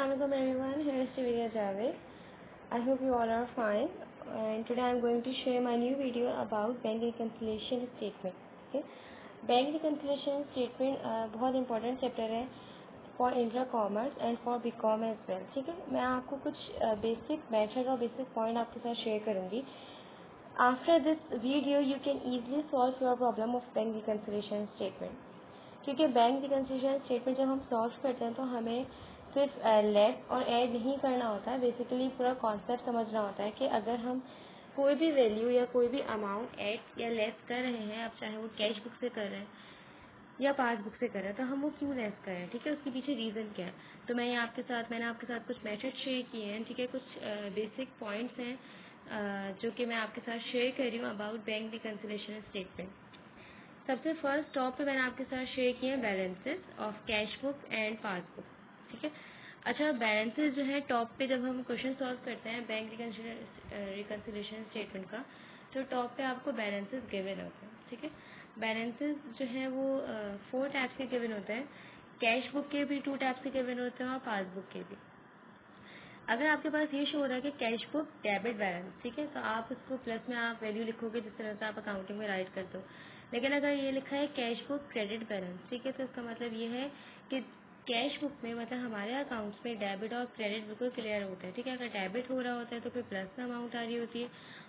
Assalamualaikum everyone, here is Shiviya Javed. I hope you all are fine, and today I am going to share my new video about bank reconciliation statement. Okay, bank reconciliation statement बहुत important chapter है for intra commerce and for BCom as well. ठीक है, मैं आपको कुछ basic method और basic point आपके साथ share करूँगी. After this video, you can easily solve your problem of bank reconciliation statement. क्योंकि बैंक रिकन्सिलिएशन स्टेटमेंट जब हम सॉल्व करते हैं तो हमें सिर्फ लेस और ऐड नहीं करना होता है. बेसिकली पूरा कॉन्सेप्ट समझना होता है कि अगर हम कोई भी वैल्यू या कोई भी अमाउंट ऐड या लेस कर रहे हैं, अब चाहे वो कैश बुक से कर रहे हैं या पासबुक से कर रहे हैं, तो हम वो क्यों लेस कर रहे हैं. ठीक है, उसके पीछे रीज़न क्या है. तो मैंने आपके साथ कुछ मेथड शेयर किए हैं. ठीक है, कुछ बेसिक पॉइंट्स हैं जो कि मैं आपके साथ शेयर कर रही हूँ अबाउट बैंक रिकन्सिलिएशन स्टेटमेंट. सबसे फर्स्ट टॉप पे मैंने आपके साथ शेयर किए हैं balances of cash book and passbook. ठीक है, अच्छा बैलेंसेस जो है टॉप पे जब हम क्वेश्चन सॉल्व करते हैं बैंक रिकन्सिलिएशन स्टेटमेंट का, तो टॉप पे आपको बैलेंसेस गिवन होते हैं. ठीक है, बैलेंसेस जो है वो 4 टाइप्स के गिवन होते हैं. कैश बुक के भी 2 टाइप्स के गिवन होते हैं और पासबुक के भी. अगर आपके पास ये शो हो रहा है कि कैश बुक डेबिट बैलेंस, ठीक है, तो आप उसको प्लस में आप वैल्यू लिखोगे जिस तरह से आप अकाउंटिंग में राइट करते हो. लेकिन अगर ये लिखा है कैश बुक क्रेडिट बैलेंस, ठीक है, तो इसका मतलब ये है कि कैश बुक में मतलब हमारे अकाउंट्स में डेबिट और क्रेडिट बिल्कुल क्लियर होता है. ठीक है, अगर डेबिट हो रहा होता है तो फिर प्लस में अमाउंट आ रही होती है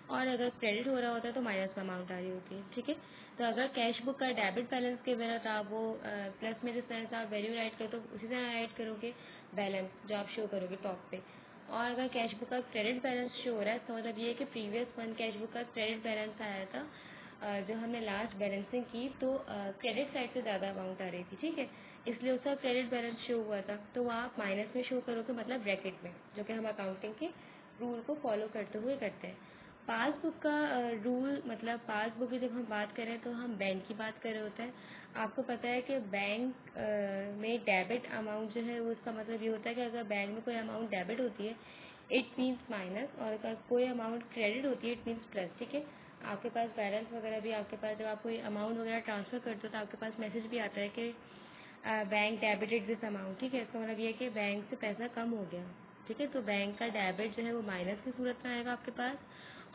और अगर क्रेडिट हो रहा होता है तो माइनस में अमाउंट आ रही होती है. ठीक है, तो अगर कैश बुक का डेबिट बैलेंस के बिना तो आप वो प्लस में जिस तरह से आप वैल्यू राइट करते हो उसी तरह राइट करोगे बैलेंस जो आप शो करोगे टॉप पे. और अगर कैश बुक का क्रेडिट बैलेंस शो हो रहा है तो मतलब ये है कि प्रीवियस मंथ कैश बुक का क्रेडिट बैलेंस आया था. जो हमने लास्ट बैलेंसिंग की तो क्रेडिट साइड से ज़्यादा अमाउंट आ रही थी. ठीक है, इसलिए उसका क्रेडिट बैलेंस शो हुआ था, तो वो आप माइनस में शो करोगे मतलब ब्रैकेट में, जो कि हम अकाउंटिंग के रूल को फॉलो करते हुए करते हैं. पासबुक का रूल मतलब पासबुक की जब हम बात करें तो हम बैंक की बात कर रहे होते हैं. आपको पता है कि बैंक में डेबिट अमाउंट जो है वो उसका मतलब ये होता है कि अगर बैंक में कोई अमाउंट डेबिट होती है इट मीन्स माइनस, और अगर कोई अमाउंट क्रेडिट होती है इट मीन्स प्लस. ठीक है, आपके पास बैलेंस वगैरह भी आपके पास जब आप कोई अमाउंट वगैरह ट्रांसफ़र करते हो तो आपके पास मैसेज भी आता है कि बैंक डेबिटेड दिस अमाउंट. ठीक है, इसका मतलब ये है कि बैंक से पैसा कम हो गया. ठीक है, तो बैंक का डेबिट जो है वो माइनस की सूरत में आएगा आपके पास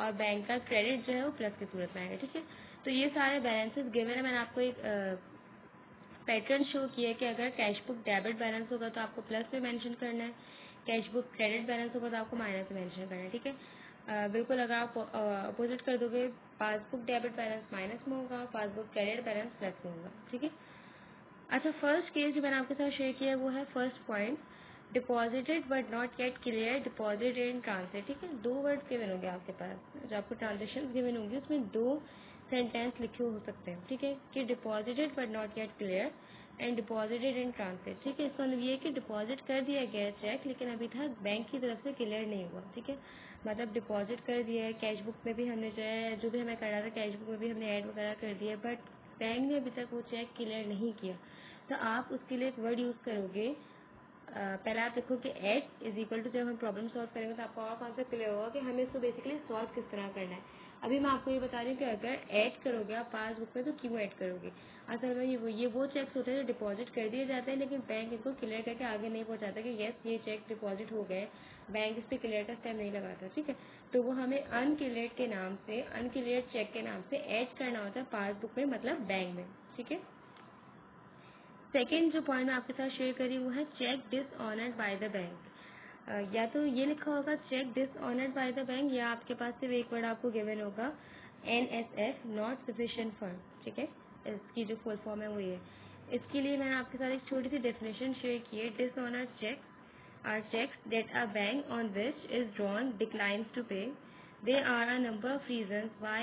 और बैंक का क्रेडिट जो है वो प्लस की सूरत में आएगा. ठीक है, तो ये सारे बैलेंसेस गिवन है. मैंने आपको एक पैटर्न शो किया है कि अगर कैश बुक डेबिट बैलेंस होगा तो आपको प्लस में मेंशन करना है, कैश बुक क्रेडिट बैलेंस होगा तो आपको माइनस में मेंशन करना है. ठीक है, बिल्कुल अगर आप अपोजिट कर दोगे पासबुक डेबिट बैलेंस माइनस में होगा, पासबुक क्रेडिट बैलेंस प्लस में होगा. ठीक है, अच्छा फर्स्ट केस जो मैंने आपके साथ शेयर किया है वो है first point deposited but not yet clear deposit in translate. ठीक है, 2 वर्ड्स गिवन होंगे आपके पास जो आपको ट्रांजेक्शन गिवन होंगी उसमें 2 सेंटेंस लिखे हो सकते हैं. ठीक है, कि deposited but not yet clear and deposited in translate. ठीक है, इसका मतलब ये है कि डिपॉजिट कर दिया गया चेक लेकिन अभी तक बैंक की तरफ से क्लियर नहीं हुआ. ठीक है, मतलब डिपॉजिट कर दिया है, कैश बुक में भी हमने जो है जो भी हमें करना था कैश बुक में भी हमने ऐड वगैरह कर दिया, बट बैंक ने अभी तक वो चेक क्लियर नहीं किया. तो आप उसके लिए एक वर्ड यूज़ करोगे. पहले आप देखो कि एट इज इक्वल टू जब हम प्रॉब्लम सॉल्व करेंगे तो आपको और कॉन्सेप्ट क्लियर होगा कि हमें इसको बेसिकली सॉल्व किस तरह करना है. अभी मैं आपको ये बता रही हूँ कि अगर ऐड करोगे आप पासबुक में तो क्यों ऐड करोगे. असल में ये वो चेक्स होते हैं जो डिपॉजिट कर दिए जाते हैं लेकिन बैंक इनको क्लियर करके आगे नहीं पहुँचाता कि येस ये चेक डिपॉजिट हो गए, बैंक इस पर क्लियर का स्टेप नहीं लगाता. ठीक है, तो वो हमें अनक्लियर्ड के नाम से अनक्लियर्ड चेक के नाम से ऐड करना होता है पासबुक में मतलब बैंक में. ठीक है, सेकेंड जो पॉइंट मैं आपके साथ शेयर करी वो है cheque dishonoured by the bank. या तो ये लिखा होगा cheque dishonoured by the bank या आपके पास सिर्फ एक वर्ड आपको गिवन होगा NSF नॉट सफिशिएंट फंड. ठीक है, इसकी जो फुल फॉर्म है वो ये. इसके लिए मैंने आपके साथ एक छोटी सी डेफिनेशन शेयर की है. Dishonoured cheques are cheques that a bank on which is drawn declines to pay. There are a number of reasons why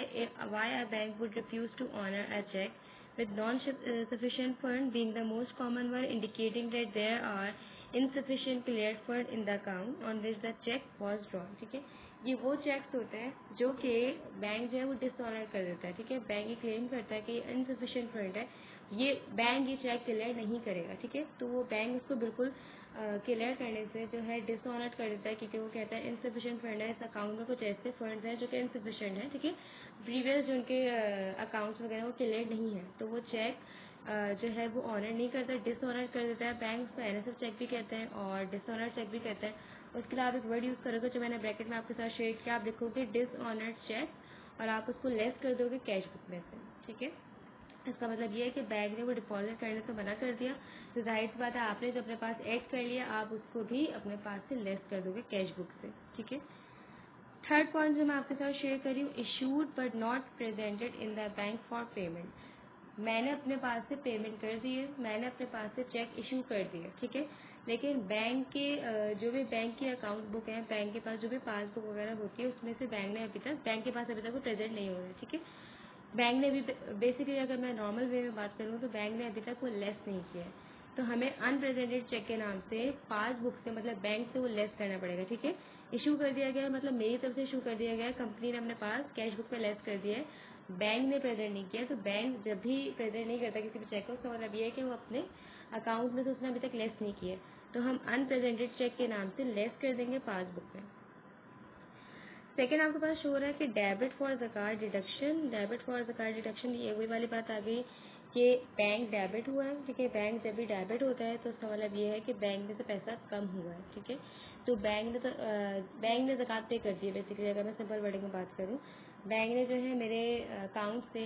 a bank would refuse to honor a check, with non-sufficient fund being the most common one, indicating that there are insufficient cleared fund in the account on which the check was drawn. ठीक है, ये वो checks होते हैं जो कि bank जो है वो डिसऑनर कर देता है. ठीक है, बैंक ये क्लेम करता है कि इनसफिशिएंट फंड है, ये बैंक ये चेक क्लियर नहीं करेगा. ठीक है, तो वो बैंक उसको बिल्कुल क्लियर करने से जो है डिसऑनर कर देता है क्योंकि वो कहता है इनसफिशिएंट फंड है, इस अकाउंट में कुछ ऐसे फंड्स हैं जो कि इनसफिशिएंट हैं. ठीक है, प्रीवियस जो उनके अकाउंट्स वगैरह वो क्लियर नहीं है, तो वो चेक जो है वो ऑनर नहीं करता, डिसऑनर कर देता है। बैंक उसको NSF चेक भी कहते हैं और डिसऑनर चेक भी कहते हैं। उसके लिए आप एक वर्ड यूज़ करोगे जो मैंने ब्रैकेट में आपके साथ शेयर किया, आप लिखोगे डिसऑनर चेक और आप उसको लेस कर दोगे कैश बुक में से, ठीक है। इसका मतलब ये है कि बैंक ने वो डिपॉजिट करने से मना कर दिया, तो जाहिर सी बात है आपने जो अपने पास ऐड कर लिया आप उसको भी अपने पास से लेस कर दोगे कैश बुक से, ठीक है। थर्ड पॉइंट जो मैं आपके साथ शेयर करी हूँ, issued but not presented in the bank for payment. मैंने अपने पास से पेमेंट कर दी है, मैंने अपने पास से चेक इशू कर दिया, ठीक है, लेकिन बैंक के जो भी बैंक की अकाउंट बुक है, बैंक के पास जो भी पासबुक वगैरह होती है उसमें से बैंक के पास अभी तक वो प्रेजेंट नहीं हो रहा है, ठीक है। बैंक ने अभी बेसिकली अगर मैं नॉर्मल वे में बात करूँ तो बैंक ने अभी तक वो लेस नहीं किया है, तो हमें अनप्रेजेंटेड चेक के नाम से पासबुक से मतलब बैंक से वो लेस करना पड़ेगा, ठीक है। इशू कर दिया गया है मतलब मेरी तरफ से इशू कर दिया गया है, कंपनी ने अपने पास कैश बुक पे लेस कर दिया है, बैंक ने प्रेजेंट नहीं किया। तो बैंक जब भी प्रेजेंट नहीं करता किसी भी चेक को, उसका मतलब ये है कि वो अपने अकाउंट में से उसने अभी तक लेस नहीं किया है, तो हम अनप्रेजेंटेड चेक के नाम से लेस कर देंगे पासबुक में। सेकेंड आपके पास शो हो रहा है कि डेबिट फॉर ज़कात डिडक्शन। डेबिट फॉर ज़कात डिडक्शन, ये वही वाली बात आ गई कि बैंक डेबिट हुआ है, ठीक है। बैंक जब भी डेबिट होता है तो उसका मतलब ये है कि बैंक में से पैसा कम हुआ है, ठीक है। तो बैंक ने ज़कात पे कर दी है बेसिकली, अगर मैं सिंपल वर्डिंग में बात करूँ, बैंक ने जो है मेरे अकाउंट से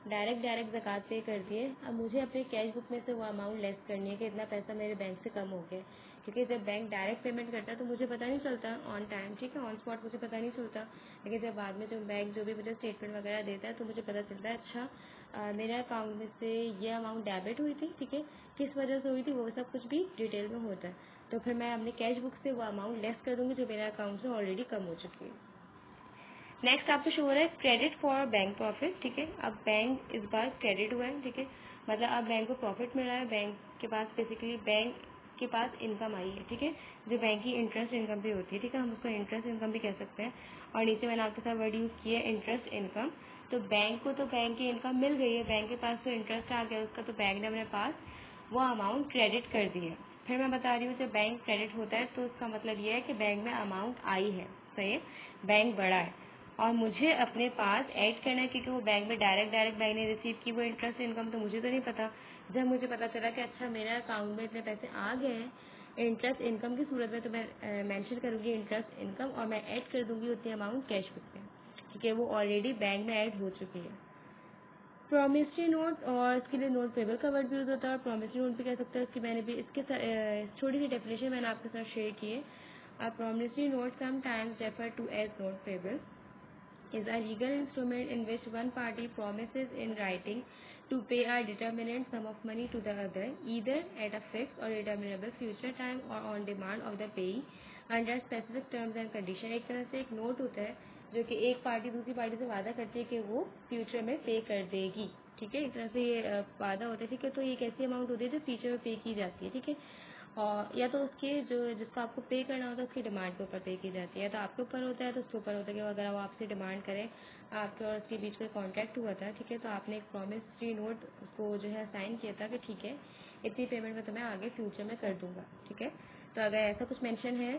डायरेक्ट ज़कात पे कर दिए। अब मुझे अपने कैश बुक में से वो अमाउंट लेस करनी है कि इतना पैसा मेरे बैंक से कम हो गया, क्योंकि जब बैंक डायरेक्ट पेमेंट करता है तो मुझे पता नहीं चलता ऑन टाइम, ठीक है, ऑन स्पॉट मुझे पता नहीं चलता, लेकिन जब बाद में जो बैंक जो भी मुझे स्टेटमेंट वगैरह देता है तो मुझे पता चलता है अच्छा मेरे अकाउंट में से ये अमाउंट डेबिट हुई थी, ठीक है, किस वजह से हुई थी वो सब कुछ भी डिटेल में होता है। तो फिर मैं अपने कैश बुक से वो अमाउंट लेस कर दूँगी जो मेरे अकाउंट से ऑलरेडी कम हो चुकी है। नेक्स्ट आपको शो हो रहा है क्रेडिट फॉर बैंक प्रॉफिट, ठीक है। अब बैंक इस बार क्रेडिट हुआ है, ठीक है, मतलब अब बैंक को प्रॉफिट मिल रहा है, बैंक के पास बेसिकली बैंक के पास इनकम आई है, ठीक है, जो बैंक की इंटरेस्ट इनकम भी होती है, ठीक है, हम उसको इंटरेस्ट इनकम भी कह सकते हैं। और नीचे मैंने आपके साथ वर्ड यूज़ किया है इंटरेस्ट इनकम। तो बैंक को तो बैंक की इनकम मिल गई है, बैंक के पास तो इंटरेस्ट आ गया उसका, तो बैंक ने अपने पास वो अमाउंट क्रेडिट कर दी है। फिर मैं बता रही हूँ जब बैंक क्रेडिट होता है तो उसका मतलब ये है कि बैंक में अमाउंट आई है, सही है, बैंक बढ़ा है और मुझे अपने पास ऐड करना है, क्योंकि वो बैंक में डायरेक्ट बैंक ने रिसीव की वो इंटरेस्ट इनकम, तो मुझे तो नहीं पता। जब मुझे पता चला कि अच्छा मेरे अकाउंट में इतने पैसे आ गए हैं इंटरेस्ट इनकम की सूरत में, तो मैं मेंशन करूँगी इंटरेस्ट इनकम और मैं ऐड कर दूँगी उतनी अमाउंट कैश बुक में, ठीक है, वो ऑलरेडी बैंक में ऐड हो चुकी है। प्रॉमिसरी नोट, और इसके लिए नोट पेबल का वर्ड भी यूज होता है, प्रॉमिसरी नोट भी कह सकते हैं, इसकी मैंने भी इसके छोटी सी डेफिनेशन मैंने आपके साथ शेयर की है। Promissory note sometimes refer to as note payable is a legal instrument in which one party promises in writing to pay a determinate sum of money to the other, either at a fixed or determinable future time or on demand of the payee under specific terms and condition। एक तरह से एक note होता है जो कि एक party दूसरी पार्टी से वादा करती है कि वो फ्यूचर में पे कर देगी, ठीक है, एक तरह से ये वादा होता है, ठीक है। तो ये एक ऐसी अमाउंट होती है जो फ्यूचर में पे की जाती है, ठीक है, और या तो उसके जो जिसको आपको पे करना होता है उसकी डिमांड के ऊपर पे की जाती है, तो आपके ऊपर होता है तो उसके ऊपर होता है कि अगर वो आपसे डिमांड करें, आपके और उसके बीच कोई कॉन्ट्रैक्ट हुआ था, ठीक है, तो आपने एक प्रॉमिसरी नोट को जो है साइन किया था कि ठीक है इतनी पेमेंट मैं तुम्हें आगे फ्यूचर में कर दूंगा, ठीक है। तो अगर ऐसा कुछ मेंशन है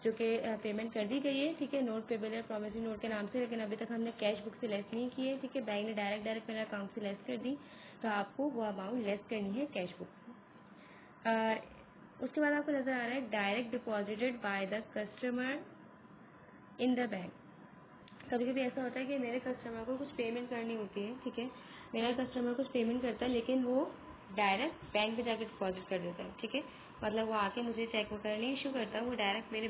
जो कि पेमेंट कर दी गई है, ठीक है, नोट पेबल है प्रॉमिसरी नोट के नाम से, लेकिन अभी तक हमने कैश बुक से लेस नहीं की है, ठीक है, बैंक ने डायरेक्ट मेरे अकाउंट से लेस कर दी, तो आपको वो अमाउंट लेस करनी है कैश बुक से। उसके बाद आपको नजर आ रहा है direct deposited by the customer in the bank. कभी कभी ऐसा होता है कि मेरे कस्टमर को कुछ पेमेंट करनी होती है, ठीक है, मेरा कस्टमर कुछ पेमेंट करता है लेकिन वो डायरेक्ट बैंक में जाकर डिपॉजिट कर देता है, ठीक है, मतलब वो आके मुझे चेक वगैरह नहीं इशू करता, वो डायरेक्ट मेरे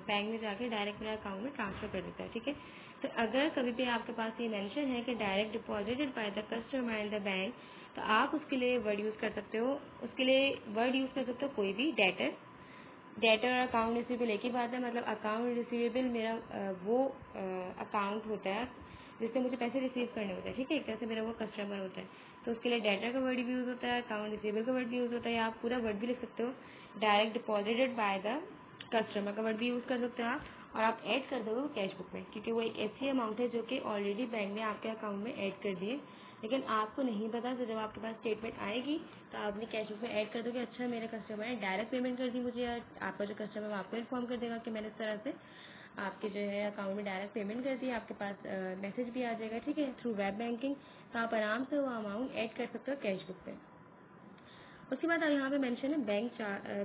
बैंक में जाके डायरेक्ट मेरे अकाउंट में ट्रांसफर कर देता है, ठीक है। तो अगर कभी भी आपके पास ये मेंशन है कि direct deposited by the customer in the bank, तो आप उसके लिए वर्ड यूज़ कर सकते हो, उसके लिए वर्ड यूज़ कर सकते हो कोई भी डेटर और अकाउंट रिसीवेबल एक ही बात है, मतलब अकाउंट रिसीवेबल मेरा वो अकाउंट होता है जिससे मुझे पैसे रिसीव करने होते हैं, ठीक है, एक तरह से मेरा वो कस्टमर होता है, तो उसके लिए डेटर का वर्ड भी यूज़ होता है, अकाउंट रिसीवेबल का वर्ड भी यूज़ होता है, या आप पूरा वर्ड भी लिख सकते हो, direct deposited by the customer का वर्ड भी यूज़ कर सकते हो आप, और आप ऐड कर दोगे वो कैश बुक में, क्योंकि वो एक ऐसी अमाउंट है जो कि ऑलरेडी बैंक ने आपके अकाउंट में ऐड कर दी है, लेकिन आपको नहीं पता, तो जब आपके पास स्टेटमेंट आएगी तो आप अपने कैश बुक में ऐड कर दोगे, अच्छा मेरे कस्टमर ने डायरेक्ट पेमेंट कर दी मुझे, या आपका जो कस्टमर आपको इन्फॉर्म कर देगा कि मैंने इस तरह से आपके जो है अकाउंट में डायरेक्ट पेमेंट कर दी, आपके पास मैसेज भी आ जाएगा, ठीक है, थ्रू वेब बैंकिंग, तो आप आराम से वो अमाउंट ऐड कर सकते हो कैश बुक पे। उसके बाद यहाँ पे मेंशन है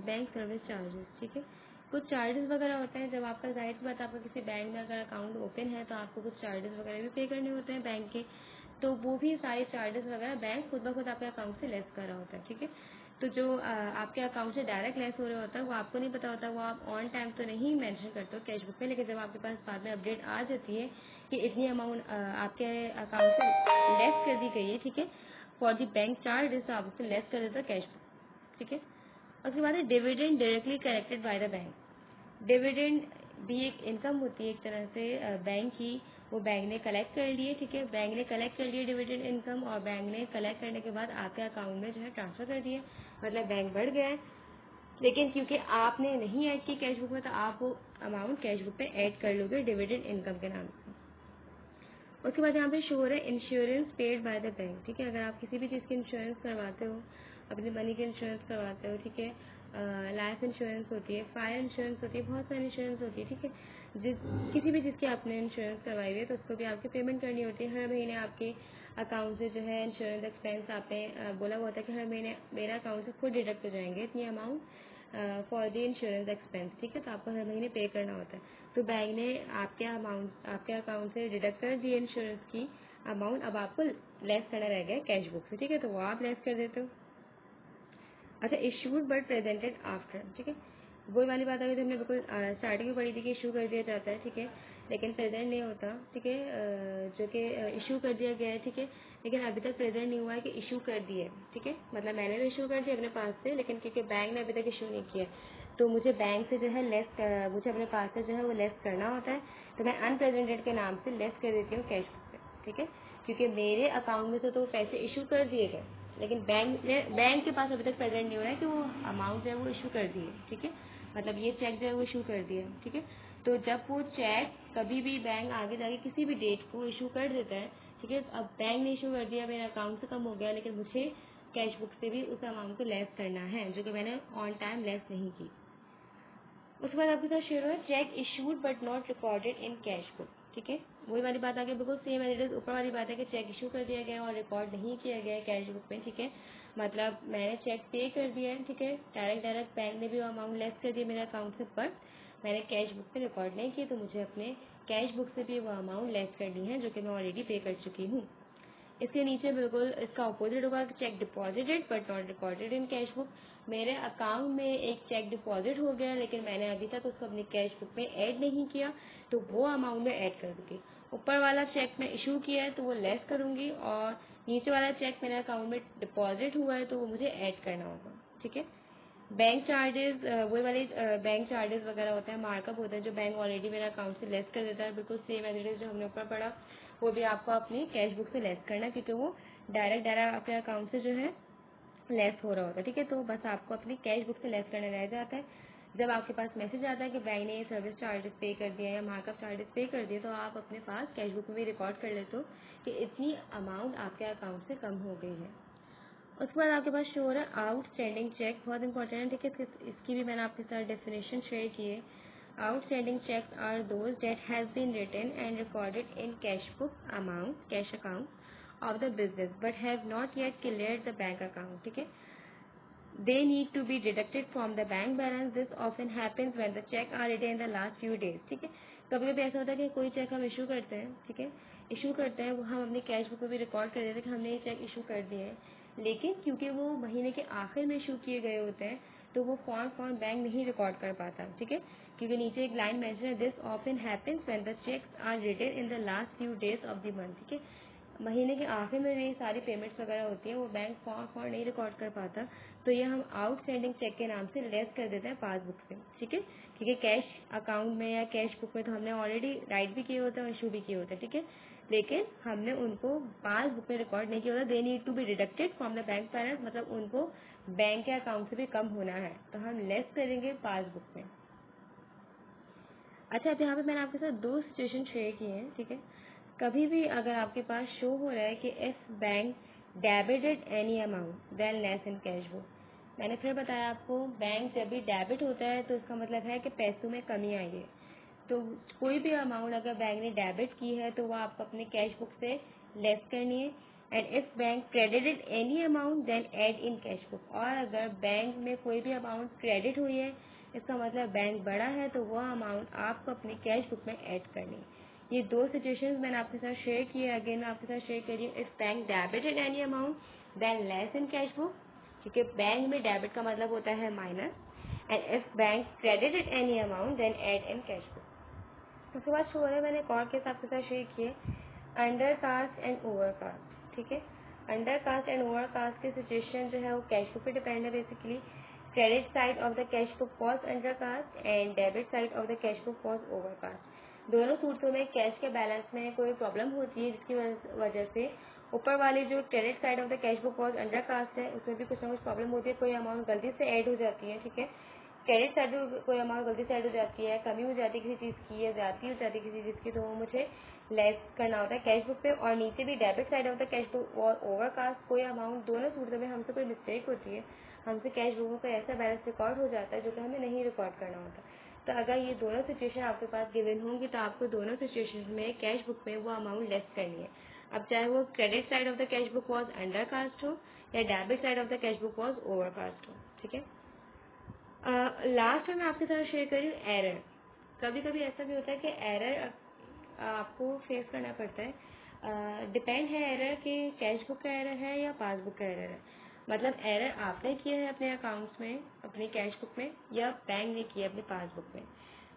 बैंक सर्विस चार्जेस, ठीक है। कुछ चार्जेस वगैरह होते हैं जब आपका, जाहिर सी बात आपका किसी बैंक में अगर अकाउंट ओपन है तो आपको कुछ चार्जेस वगैरह भी पे करने होते हैं बैंक के, तो वो भी सारे चार्जेस वगैरह बैंक खुद ब खुद आपके अकाउंट से लेस कर रहा होता है, ठीक है। तो जो आपके अकाउंट से डायरेक्ट लेस हो रहा होता है वो आपको नहीं पता होता, वो आप ऑन टाइम तो नहीं मेंशन करते हो कैश बुक में, लेकिन जब आपके पास बाद में अपडेट आ जाती है कि इतनी अमाउंट आपके अकाउंट से लेस कर दी गई है, ठीक है, फॉर दी बैंक चार्जेस, तो आप उससे लेस कर देते हो कैश बुक, ठीक है। उसके बाद है dividend directly collected by the bank. Dividend भी एक इनकम होती है एक तरह से बैंक की, वो बैंक ने कलेक्ट कर लिए, ठीक है, बैंक ने कलेक्ट कर लिए डिविडेंड इनकम, और बैंक ने कलेक्ट करने के बाद आपके अकाउंट में जो है ट्रांसफर कर दिए, मतलब बैंक बढ़ गया है। लेकिन क्योंकि आपने नहीं ऐड की कैश बुक में, तो आप वो अमाउंट कैश बुक पे ऐड कर लोगे डिविडेंड इनकम के नाम से। उसके बाद यहाँ पे शो है insurance paid by the bank, ठीक है। अगर आप किसी भी चीज़ की इंश्योरेंस करवाते हो, अपनी मनी की इंश्योरेंस करवाते हो, ठीक है, लाइफ इंश्योरेंस होती है, फायर इंश्योरेंस होती है, बहुत सारी इंश्योरेंस होती है, ठीक है। किसी भी चीज़ की आपने इंश्योरेंस करवाई हुई है तो उसको भी आपकी पेमेंट करनी होती है। हर महीने आपके अकाउंट से जो है इंश्योरेंस एक्सपेंस आपने बोला हुआ होता है कि हर महीने मेरे अकाउंट से खुद डिडक्ट हो जाएंगे इतनी amount for the insurance expense, ठीक है, तो आपको हर महीने पे करना होता है। तो बैंक ने आपके अकाउंट से डिडक्ट कर दी इंश्योरेंस की अमाउंट, अब आपको लेस करना रह गया कैश बुक से, ठीक है, तो वो आप लेस कर देते हो। अच्छा, इशूड बट प्रेजेंटेड आफ्टर, ठीक है, वही वाली बात अगर हमने बिल्कुल स्टार्टिंग में पढ़ी थी कि इशू कर दिया जाता है, ठीक है, लेकिन प्रेजेंट नहीं होता, ठीक है, जो कि इशू कर दिया गया है, ठीक है, लेकिन अभी तक प्रेजेंट नहीं हुआ है कि इशू कर दिए, ठीक है, मतलब मैंने तो इशू कर दिया अपने पास से, लेकिन क्योंकि बैंक ने अभी तक इशू नहीं किया, तो मुझे बैंक से जो है मुझे अपने पास से जो है वो लेस करना होता है, तो मैं अनप्रेजेंटेड के नाम से लेस कर देती हूँ कैश बुक से, ठीक है, क्योंकि मेरे अकाउंट में से तो पैसे इशू कर दिए गए, लेकिन बैंक के पास अभी तक प्रेजेंट नहीं हो रहा है कि वो अमाउंट जो है वो इशू कर दिए, ठीक है, मतलब ये चेक जो है वो इशू कर दिया, ठीक है। तो जब वो चेक कभी भी बैंक आगे जाके किसी भी डेट को इशू कर देता है, ठीक है, अब बैंक ने इशू कर दिया, मेरे अकाउंट से कम हो गया, लेकिन मुझे कैश बुक से भी उस अमाउंट को लेस करना है जो कि मैंने ऑन टाइम लेस नहीं की। उसके बाद आपके साथ शेयर हुआ check issued but not recorded in cash book, ठीक है, वही वाली बात आगे बिल्कुल सेम एज ऊपर वाली बात है कि चेक इशू कर दिया गया और रिकॉर्ड नहीं किया गया कैश बुक में, ठीक है, मतलब मैंने चेक पे कर दिया है, ठीक है, डायरेक्ट बैंक ने भी वो अमाउंट लेस कर दिया मेरे अकाउंट से, पर मैंने कैश बुक पे रिकॉर्ड नहीं किया, तो मुझे अपने कैश बुक से भी वो अमाउंट लेस करनी है जो कि मैं ऑलरेडी पे कर चुकी हूँ। इसके नीचे बिल्कुल इसका अपोजिट होगा, check deposited but not recorded in cash book, मेरे अकाउंट में एक चेक डिपॉजिट हो गया लेकिन मैंने अभी तक उसको अपनी कैश बुक में ऐड नहीं किया, तो वो अमाउंट में ऐड कर दूँगी। ऊपर वाला चेक मैं इशू किया है तो वो लेस करूँगी, और नीचे वाला चेक मेरे अकाउंट में डिपॉजिट हुआ है तो वो मुझे ऐड करना होगा, ठीक है। बैंक चार्जेस वही वाले बैंक चार्जेस वगैरह होते हैं, मार्कअप होता है जो बैंक ऑलरेडी मेरे अकाउंट से लेस कर देता है, बिल्कुल सेम एज इट इज जो हमने ऊपर पढ़ा, वो भी आपको अपनी कैश बुक से लेस करना है क्योंकि वो डायरेक्ट आपके अकाउंट से जो है लेस हो रहा होता है, ठीक है। तो बस आपको अपनी कैश बुक से लेस करना रह जाता है। जब आपके पास मैसेज आता है कि बैंक ने ये सर्विस चार्जेस पे कर दिया या मार्कअप चार्जेस पे कर दिए, तो आप अपने पास कैश बुक में भी रिकॉर्ड कर लेते हो कि इतनी अमाउंट आपके अकाउंट से कम हो गई है। उसके बाद आपके पास शो हो रहा है आउटस्टैंडिंग चेक, बहुत इंपॉर्टेंट है, ठीक है, इसकी भी मैंने आपके साथ डेफिनेशन शेयर की है। Outstanding cheques are those that have been written and recorded in cash book amount cash account of the business but have not yet cleared the bank account, ठीक है, they need to be deducted from the bank balance. This often happens when the check are written in the last few days, ठीक है। कभी कभी ऐसा होता है कि कोई चेक हम इशू करते हैं, ठीक है, इशू करते हैं, वो हम अपनी कैश बुक में भी रिकॉर्ड कर देते हैं कि हमने ये चेक इशू कर दिए हैं, लेकिन क्योंकि वो महीने के आखिर में इशू किए गए होते हैं तो वो फॉर्म बैंक नहीं रिकॉर्ड कर पाता, ठीक है, क्योंकि नीचे एक लाइन मेंशन है, this often happens when the cheques are written in the last few days of the month, ठीक है, महीने के आखिर में ये सारी पेमेंट्स वगैरह होती है, वो बैंक फॉर्म नहीं रिकॉर्ड कर पाता, तो ये हम आउटस्टैंडिंग चेक के नाम से लेस कर देते हैं पासबुक से, ठीक है, क्योंकि कैश अकाउंट में या कैश बुक में तो हमने ऑलरेडी राइट भी किए होते हैं और इशू भी किए होते हैं, ठीक है, लेकिन हमने उनको पासबुक में रिकॉर्ड नहीं किया होता, they need to be deducted from the bank balance, मतलब उनको बैंक के अकाउंट से भी कम होना है, तो हम लेस करेंगे पासबुक में। अच्छा, अब यहाँ पे मैंने आपके साथ दो सिचुएशन शेयर किए हैं, ठीक है, कभी भी अगर आपके पास शो हो रहा है कि if bank debited any amount then less in cash book, मैंने फिर बताया आपको बैंक जब भी डेबिट होता है तो इसका मतलब है कि पैसों में कमी आई है, तो कोई भी अमाउंट अगर बैंक ने डेबिट की है तो वह आपको अपने कैश बुक से लेस करनी है, and if bank credited any amount then add in cash book. और अगर बैंक में कोई भी अमाउंट क्रेडिट हुई है, इसका मतलब बैंक बड़ा है, तो वह अमाउंट आपको अपनी कैश बुक में ऐड करनी है। ये दो सिचुएशंस मैंने आपके साथ शेयर किए, अगेन मैं आपके साथ शेयर कर रही हूँ। If bank debited any amount then less in cash book, क्योंकि बैंक में डेबिट का मतलब होता है minus, and if bank credited any amount then add in cash book. उसके बाद छोड़े मैंने एक और केस आपके साथ शेयर किए, under cast and over cast. ठीक है, under cast and over cast की सिचुएशन जो है वो कैश बुक पे डिपेंड है। Basically credit side of the cash book was under cast and debit side of the cash book was over cast. दोनों सूरतों में कैश के बैलेंस में कोई प्रॉब्लम होती है, जिसकी वजह से ऊपर वाली जो credit side of the cash book was under cast है, उसमें भी कुछ ना कुछ प्रॉब्लम होती है, कोई अमाउंट गलती से ऐड हो जाती है। ठीक है, क्रेडिट साइड में कोई अमाउंट गलती से ऐड हो जाती है, कमी हो जाती है किसी चीज़ की या ज़्यादा हो जाती है किसी चीज़ की, तो वो मुझे लेस करना होता है कैश बुक पे। और नीचे भी debit side of the cash book और ओवरकास्ट कोई अमाउंट, दोनों सूरतों में हमसे कोई मिस्टेक होती है, हमसे कैश बुक में कोई ऐसा बैलेंस रिकॉर्ड हो जाता है जो कि हमें नहीं रिकॉर्ड करना होता। तो अगर ये दोनों सिचुएशन आपके पास गिवन होंगी, तो आपको दोनों सिचुएशन में कैश बुक में वो अमाउंट लेस करनी है। अब चाहे वो credit side of the cash book was under cast हो या debit side of the cash book was overcast हो। ठीक है, लास्ट में मैं आपके साथ शेयर कर रही हूँ एरर। कभी कभी ऐसा भी होता है कि एरर आपको फेस करना पड़ता है। डिपेंड है एरर कि कैश बुक का एरर है या पासबुक का एरर है। मतलब एरर आपने किया है अपने अकाउंट्स में, अपनी कैश बुक में, या बैंक ने किया अपनी पासबुक में।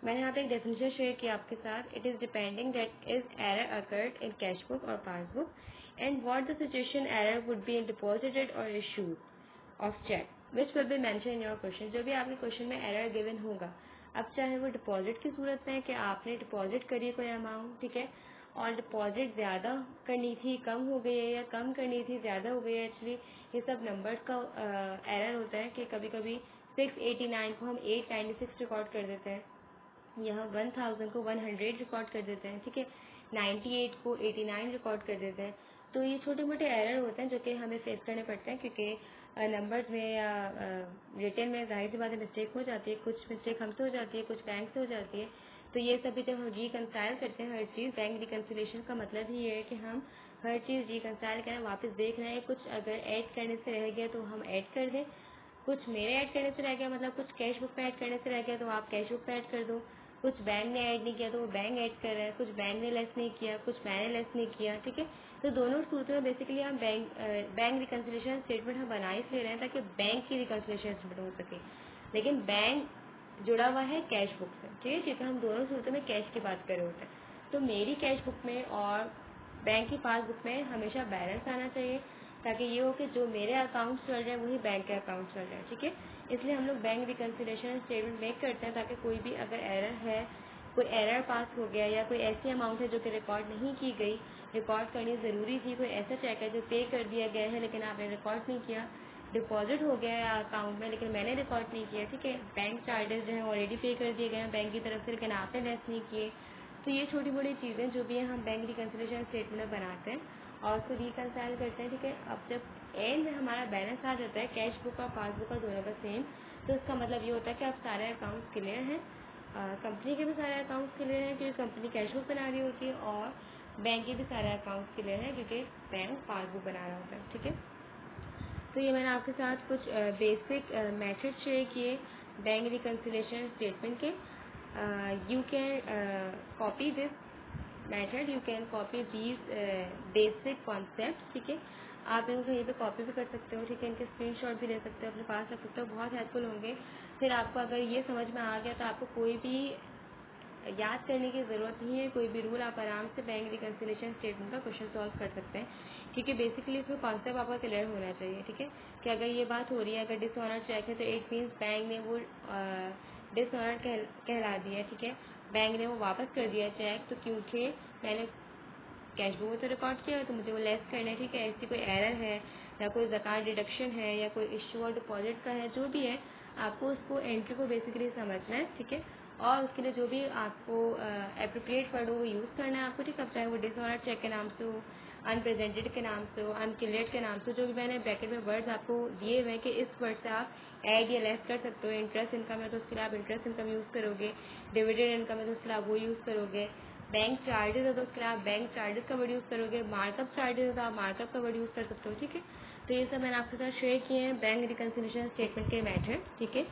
मैंने यहाँ पे एक डेफिनेशन शेयर किया आपके साथ। It is depending that is error occurred in cash book और passbook and what the situation error would be in deposited और issued of cheque which will be mention in your question. जो भी आपके question में error given होगा, अब चाहे वो डिपॉजिट की सूरत में कि आपने डिपॉजिट करी कोई अमाउंट, ठीक है, और डिपॉजिट ज़्यादा करनी थी कम हो गई है, या कम करनी थी ज़्यादा हो गई है। एक्चुअली ये सब नंबर्स का एरर होता है कि कभी कभी 689 को हम 896 रिकॉर्ड कर देते हैं, यहाँ 1000 को 100 रिकॉर्ड कर देते हैं। ठीक है, 98 को 89 रिकॉर्ड कर देते हैं। तो ये छोटे मोटे एरर होते हैं जो कि हमें फेस करने पड़ते हैं, क्योंकि नंबर्स में या रिटर्न में जाहिर सी बात है मिस्टेक हो जाती है। कुछ मिस्टेक हमसे हो जाती है, कुछ बैंक से हो जाती है। तो ये सभी जब हम रिकंसाइल करते हैं हर चीज़, बैंक रिकंसिलेशन का मतलब ही ये है कि हम हर चीज़ रिकंसाइल करें, वापस देख रहे हैं। कुछ अगर ऐड करने से रह गया तो हम ऐड कर दें, कुछ मेरे ऐड करने से रह गया, मतलब कुछ कैश बुक पे ऐड करने से रह गया तो आप कैश बुक पे ऐड कर दो। कुछ बैंक ने ऐड नहीं किया तो वो बैंक ऐड कर रहा है, कुछ बैंक ने लेस नहीं किया, कुछ मैंने लेस नहीं किया। ठीक है, तो दोनों सूत्रों में बेसिकली हम बैंक रिकंसिलेशन स्टेटमेंट हम बना इसलिए रहे हैं ताकि बैंक की रिकंसिलेशन स्टेटमेंट हो सके, लेकिन बैंक जुड़ा हुआ है कैश बुक से। ठीक है, क्योंकि हम दोनों सूत्रों में कैश की बात कर रहे होते हैं। तो मेरी कैश बुक में और बैंक की पासबुक में हमेशा बैलेंस आना चाहिए, ताकि ये हो कि जो मेरे अकाउंट्स चल रहे हैं वही बैंक के अकाउंट्स चल रहे हैं। ठीक है, इसलिए हम लोग बैंक रिकंसिलेशन स्टेटमेंट मेक करते हैं, ताकि कोई भी अगर एरर है, कोई एरर पास हो गया या कोई ऐसी अमाउंट है जो कि रिकॉर्ड नहीं की गई, रिकॉर्ड करनी ज़रूरी थी, कोई ऐसा चेक है जो पे कर दिया गया है लेकिन आपने रिकॉर्ड नहीं किया, डिपॉजिट हो गया है अकाउंट में लेकिन मैंने रिकॉर्ड नहीं किया। ठीक है, बैंक चार्जेस जो हैं ऑलरेडी पे कर दिए गए हैं बैंक की तरफ से, लेकिन आपने लेस नहीं किए। तो ये छोटी मोटी चीज़ें जो भी हैं हम बैंक रिकंसिलेशन स्टेटमेंट बनाते हैं और उसको रिकंसाइल करते हैं। ठीक है, अब जब एंड में हमारा बैलेंस आ जाता है कैश बुक और पासबुक का दोनों का सेम, तो इसका मतलब ये होता है कि अब सारे अकाउंट्स क्लियर हैं। कंपनी के भी सारे अकाउंट्स क्लियर हैं क्योंकि कंपनी कैश बुक बना रही होती है, और बैंक के भी सारे अकाउंट्स क्लियर हैं क्योंकि बैंक पासबुक बना रहा होता है। ठीक है, तो ये मैंने आपके साथ कुछ बेसिक मेथड शेयर किए बैंक रिकंसिलेशन स्टेटमेंट के। You can copy this method, you can copy these basic concept. ठीक है, आप इनको कहीं पे कॉपी भी कर सकते हो। ठीक है, इनके स्क्रीनशॉट भी ले सकते हो, अपने पास रख सकते हो, बहुत हेल्पफुल होंगे। फिर आपको अगर ये समझ में आ गया तो आपको कोई भी याद करने की ज़रूरत नहीं है, कोई भी रूल आप आराम से बैंक रिकंसिलेशन स्टेटमेंट का क्वेश्चन सॉल्व कर सकते हैं, क्योंकि बेसिकली इसमें कॉन्सेप्ट आपका क्लियर होना चाहिए। ठीक है, कि अगर ये बात हो रही है, अगर डिसऑनर चेक है तो इट मीन्स बैंक ने वो डिसऑनर कहला दिया। ठीक है, बैंक ने वो वापस कर दिया चेक, तो क्योंकि मैंने कैश बुक में तो रिकॉर्ड किया है तो मुझे वो लेस करना है। ठीक है, ऐसी कोई एरर है या कोई ज़कात डिडक्शन है या कोई इश्यू और डिपॉजिट का है, जो भी है आपको उसको एंट्री को बेसिकली समझना है। ठीक है, और उसके लिए जो भी आपको एप्रोप्रिएट वर्ड हो वो यूज़ करना है आपको। ठीक है, अब चाहे वो डिसऑनर चेक के नाम से हो, अनप्रेजेंटेड के नाम से हो, अनक्लियर्ड के नाम से, जो भी मैंने ब्रैकेट में वर्ड्स आपको दिए हुए हैं कि इस वर्ड से आप ऐड या लेस कर सकते हो। इंटरेस्ट इनकम है तो उसके लिए आप इंटरेस्ट इनकम यूज़ करोगे, डिविडेंड इनकम है तो उसके लिए आप वो यूज़ करोगे, बैंक चार्जेस है तो उसके लिए आप बैंक चार्जेस का वर्ड यूज़ करोगे, मार्कअप चार्जेस है तो आप मार्कअप का वर्ड यूज़ कर सकते हो, ठीक है। तो ये सब मैंने आपके साथ शेयर किए हैं बैंक रिकन्सिलिएशन स्टेटमेंट के मैथड, ठीक है।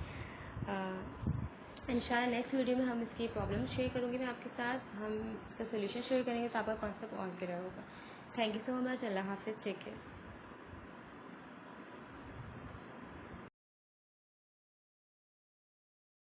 इंशाल्लाह नेक्स्ट वीडियो में हम इसकी प्रॉब्लम शेयर करूँगी मैं आपके साथ, हम इसका सोल्यूशन शेयर करेंगे तो आपका कॉन्सेप्ट और क्लियर होगा। Thank you so much. अल्लाह हाफिज़, टेक केयर।